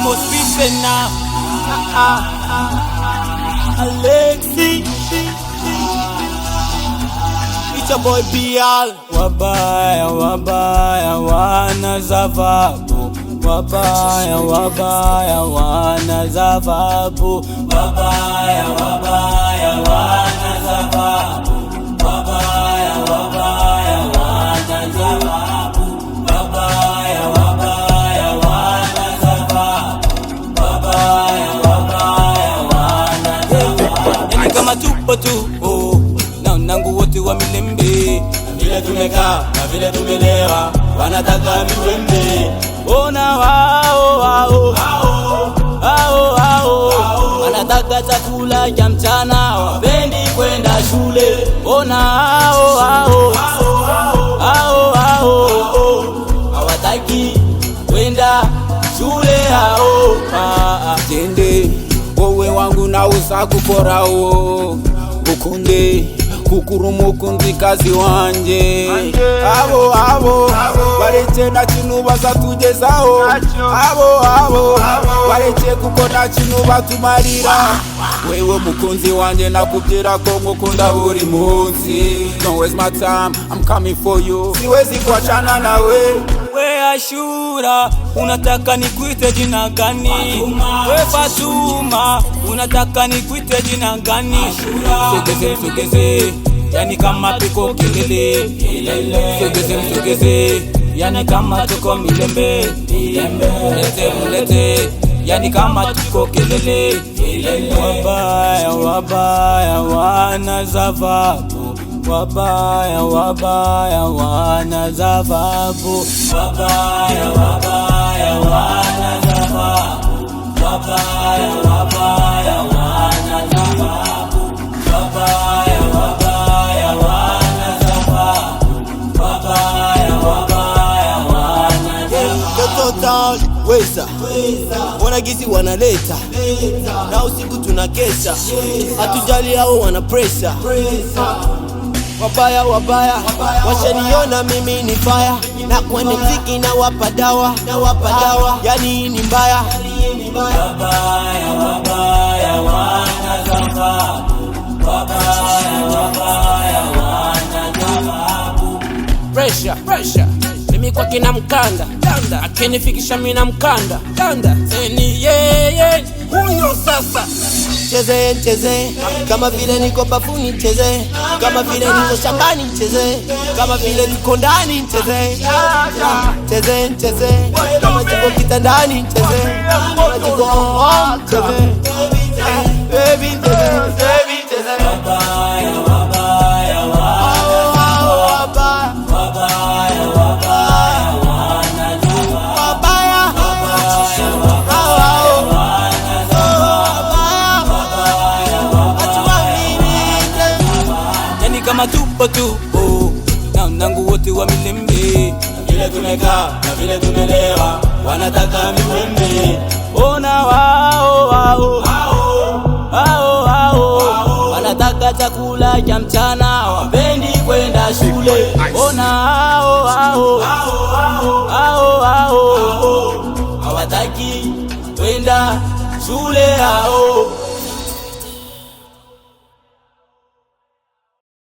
Must be now. Alexi, it's your boy BL. Wabaya, wabaya, wana zababu. Wabaya, wabaya, wana zababu. Wabaya, wabaya, wana zababu. Wabaya, wabaya, wana zababu. Wabaya, wabaya, wana zababu. Wabaya, wabaya, wana zababu. Yani kama tupo tu na unangu wote wa milembe, vile tumekaa na vile tumelewa, wanataka miwembe. Ona wao wanataka chakula cha mchana, wapendi kwenda shule. Ona hawataki kwenda shule hao. Jende wowe wangu na usakupora ukunde kukurumukunzi kazi wanje abo bareke na kintu bazatugezaho abo bareke kuko na kintu batumarira. Wewe mukunzi wanje nakubwira ko ngukunda buri munsi. Don't waste my time, I'm coming for you. Siwezi kuachana nawe. We Ashura, unataka nikuite jina gani? We Fatuma, unataka nikuite jina gani? Sogeze, yani kama piko kelele. Sogeze, yani kama tuko milembe. Mulete, yani kama tuko kelele. Wabaya, wana zababu. Wabaya, wana zababu. Wabaya, wana zababu. Wabaya, wana zababu. Wabaya, wana zababu. Wabaya, wana zababu. Total weza wanagisi wanaleta na usiku tunakesha, hatujali hao wana pressure. Wabaya, washaniona mimi ni fire, na kwenye mziki na wapa dawa, yani ni mbaya. Wabaya, wana zababu. Wabaya, wana zababu. Pressure mimi kwa kina mkanda akinifikisha mimi na mkanda ni yeye huyo sasa. Cheze kama vile niko bafuni, cheze kama vile niko shambani, cheze kama vile niko ndani, cheze kama niko kitandani, cheze kama niko baby, cheze. Kama tupo na unangu wote wa milembe, vile tumekaa na vile tumelewa, wanataka miwembe. Ona wao wanataka chakula cha mchana, wapendi kwenda shule. Ona hawataki kwenda shule hao.